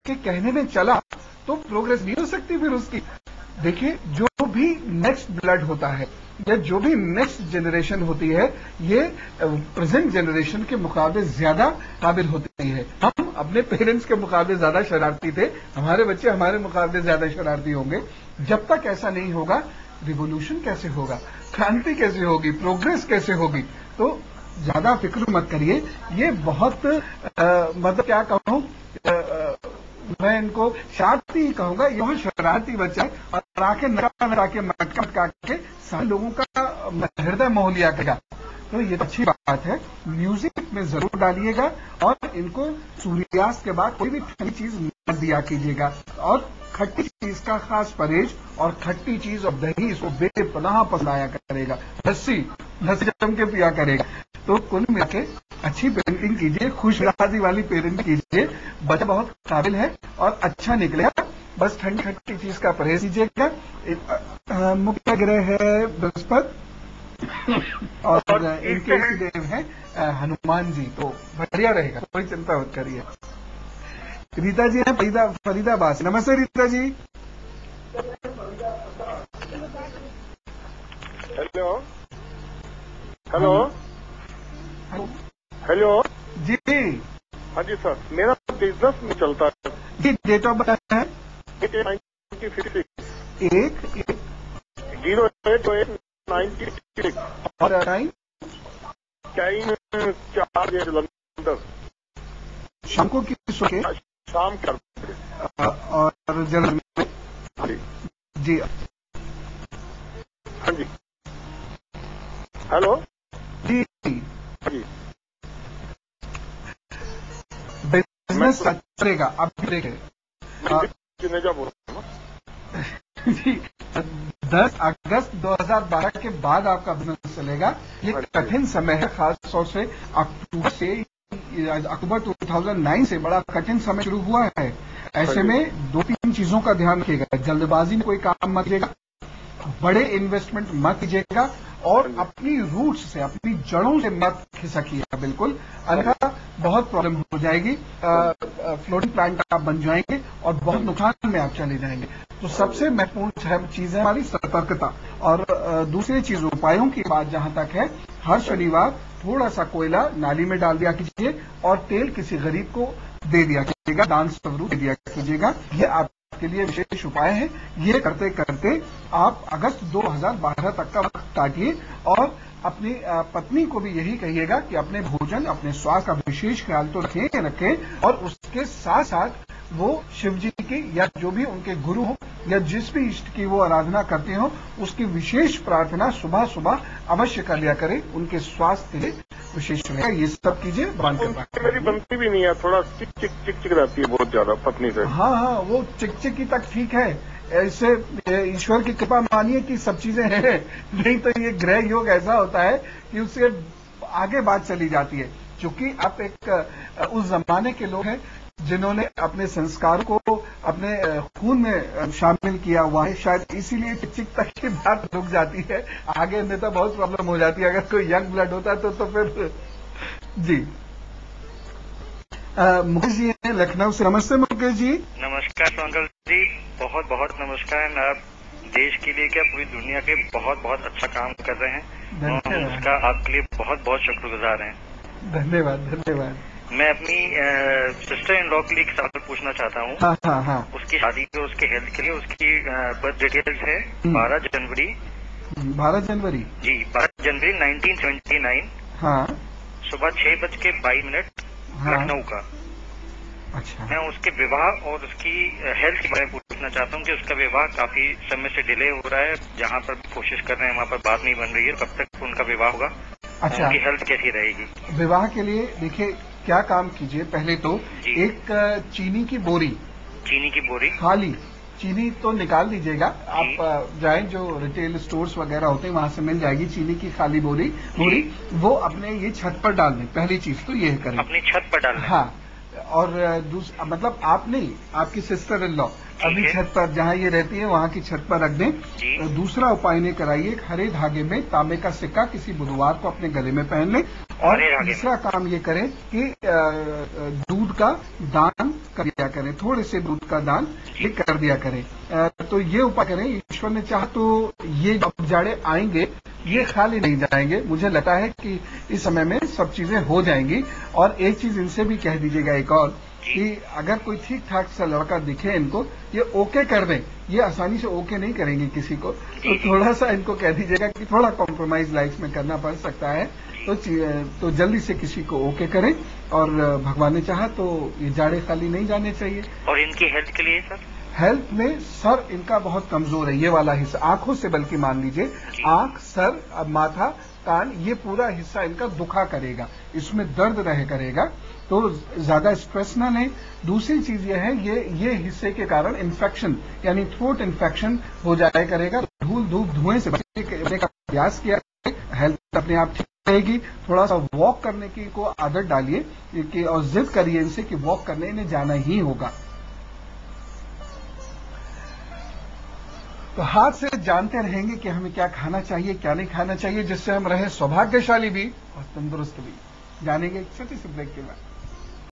के कहने में चला तो प्रोग्रेस नहीं हो सकती फिर उसकी। देखिए, जो भी नेक्स्ट ब्लड होता है या जो भी नेक्स्ट जनरेशन होती है, ये प्रेजेंट जनरेशन के मुकाबले ज्यादा काबिल होती है। हम अपने पेरेंट्स के मुकाबले ज्यादा शरारती थे, हमारे बच्चे हमारे मुकाबले ज्यादा शरारती होंगे। जब तक ऐसा नहीं होगा, रिवोल्यूशन कैसे होगा, क्रांति कैसे होगी, प्रोग्रेस कैसे होगी? तो ज्यादा फिक्र मत करिए। ये बहुत मतलब क्या कहूं, मैं इनको शरारती ही कहूंगा, ये बहुत शरारती बच्चा है और आके नका के मटका के सारे लोगों का हृदय मोह लिया करेगा। तो ये अच्छी बात है। म्यूजिक में जरूर डालिएगा और इनको सूर्यास्त के बाद कोई भी ठंडी चीज मत दिया कीजिएगा, और खट्टी चीज का खास परहेज, और खट्टी चीज और दही इसको बेपनाह पसंद आया करेगा। लस्सी जम के पिया करेगा। तो कुल मिला के अच्छी पेरेंटिंग कीजिए, खुश राजी वाली पेरेंटिंग कीजिए। बच्चा बहुत काबिल है और अच्छा निकलेगा। बस ठंडी खट्टी चीज का परहेज कीजिएगा। मुख्य ग्रह है बृहस्पति और इनके देव है हनुमान जी, तो बढ़िया रहेगा, कोई चिंता मत करिए। रीता जी है फरीदाबाद से। नमस्ते Rita ji. Hello hello hello जी। हाँ जी सर, मेरा बिजनेस में चलता है जी। डेट ऑफ बर्थ है 1-8-96 और टाइम टाइम 4 जलंधर, शाम को किस के शाम 4 और जलंधर में जी। हाँ जी। हेलो जी जी। बिजनेस चलेगा। अब देखिए जिनेजा बोल रहा हूँ जी, 10 अगस्त 2012 के बाद आपका बिजनेस चलेगा। ये कठिन समय है, खास तौर से अक्टूबर 2009 से बड़ा कठिन समय शुरू हुआ है। ऐसे में 2-3 चीजों का ध्यान रखिएगा। जल्दबाजी में कोई काम मत कीजिएगा, बड़े इन्वेस्टमेंट मत कीजिएगा, और अपनी रूट्स से, अपनी जड़ों से मत खिसकिएगा बिल्कुल, अन्यथा बहुत प्रॉब्लम हो जाएगी। फ्लोटिंग प्लांट आप बन जाएंगे और बहुत नुकसान में आप चले जाएंगे। तो सबसे महत्वपूर्ण चीज है हमारी सतर्कता। और दूसरी चीज, उपायों की बात जहां तक है, हर शनिवार थोड़ा सा कोयला नाली में डाल दिया कीजिए और तेल किसी गरीब को दे दिया कीजिएगा, दान स्वरूप दे दिया कीजिएगा। ये आपके लिए विशेष उपाय है। ये करते करते आप अगस्त 2012 तक का वक्त काटिए, और अपनी पत्नी को भी यही कहिएगा कि अपने भोजन, अपने स्वास्थ्य का विशेष ख्याल तो रखें, और उसके साथ साथ वो शिव जी की या जो भी उनके गुरु हो या जिस भी इष्ट की वो आराधना करते हो, उसकी विशेष प्रार्थना सुबह सुबह अवश्य कर लिया करें। उनके स्वास्थ्य के लिए विशेष रहेगा। ये सब कीजिए। मेरी बनती भी नहीं है, थोड़ा चिक चिक चिक चिक रहती है बहुत ज्यादा पत्नी से। हाँ, वो चिकचिकी तक ठीक है। ऐसे ईश्वर की कृपा मानिए कि सब चीजें हैं, नहीं तो ये ग्रह योग ऐसा होता है कि उससे आगे बात चली जाती है। क्योंकि आप एक उस जमाने के लोग हैं जिन्होंने अपने संस्कारों को अपने खून में शामिल किया हुआ है, शायद इसीलिए चिक तक की बात रुक जाती है। आगे नहीं तो बहुत प्रॉब्लम हो जाती है। अगर कोई यंग ब्लड होता है तो फिर जी। मुकेश जी हैं लखनऊ से। नमस्ते मुकेश जी। नमस्कार अंकल जी, बहुत बहुत नमस्कार। आप देश के लिए क्या पूरी दुनिया के बहुत बहुत अच्छा काम कर रहे हैं, हम उसका आपके लिए बहुत बहुत शुक्रगुजार हैं। धन्यवाद धन्यवाद। मैं अपनी सिस्टर इन लॉ के लिए एक सवाल पूछना चाहता हूँ। हाँ। उसकी शादी के, उसके हेल्थ के लिए, उसकी बर्थ डिटेल्स है 12 जनवरी। 12 जनवरी जी, 12 जनवरी 1979। हाँ। सुबह 6:22 लखनऊ का। अच्छा। मैं उसके विवाह और उसकी हेल्थ के बारे में पूछना चाहता हूँ कि उसका विवाह काफी समय से डिले हो रहा है, जहाँ पर कोशिश कर रहे हैं वहाँ पर बात नहीं बन रही है, कब तक उनका विवाह होगा, अच्छा, उनकी हेल्थ कैसी रहेगी। विवाह के लिए देखिए क्या काम कीजिए, पहले तो एक चीनी की बोरी खाली चीनी तो निकाल दीजिएगा। आप जाएं, जो रिटेल स्टोर्स वगैरह होते हैं वहां से मिल जाएगी चीनी की खाली बोरी। वो अपने ये छत पर डाल दें। पहली चीज तो ये करें, अपनी छत पर डालना। हाँ। और दूसरा मतलब आप नहीं, आपकी सिस्टर इन लॉ अभी छत पर जहाँ ये रहती है वहाँ की छत पर रख दें। दूसरा उपाय ने कराइए, हरे धागे में तांबे का सिक्का किसी बुधवार को अपने गले में पहन लें। और तीसरा काम ये करें कि दूध दूध का दान कर दिया करें, थोड़े से दूध का दान ये कर दिया करें। तो ये उपाय करें, ईश्वर ने चाहा तो ये अब जाड़े आएंगे ये खाली नहीं जाएंगे। मुझे लगता है कि इस समय में सब चीजें हो जाएंगी। और एक चीज इनसे भी कह दीजिएगा एक और, कि अगर कोई ठीक ठाक सा लड़का दिखे इनको, ये ओके कर दें। ये आसानी से ओके नहीं करेंगे किसी को, तो थोड़ा सा इनको कह दीजिएगा कि थोड़ा कॉम्प्रोमाइज लाइफ में करना पड़ सकता है, तो जल्दी से किसी को ओके करें। और भगवान ने चाहा तो ये जाड़े खाली नहीं जाने चाहिए। और इनकी हेल्थ के लिए सर? हेल्थ में सर इनका बहुत कमजोर है, ये वाला हिस्सा आंखों से, बल्कि मान लीजिए आंख, सर, माथा, कान, ये पूरा हिस्सा इनका दुखा करेगा, इसमें दर्द रहे करेगा। तो ज्यादा स्ट्रेस ना लें। दूसरी चीज ये है, ये हिस्से के कारण इन्फेक्शन यानी थ्रोट इन्फेक्शन हो जाया करेगा। धूल धूप धुएं से बचने का प्रयास किया, हेल्थ अपने आप ठीक रहेगी। थोड़ा सा वॉक करने की को आदत डालिए कि और जिद करिए इनसे कि वॉक करने इन्हें जाना ही होगा। तो हाथ से जानते रहेंगे कि हमें क्या खाना चाहिए, क्या नहीं खाना चाहिए, जिससे हम रहे सौभाग्यशाली भी और तंदुरुस्त भी। जानेंगे एक छोटी सी ब्रेक के बाद।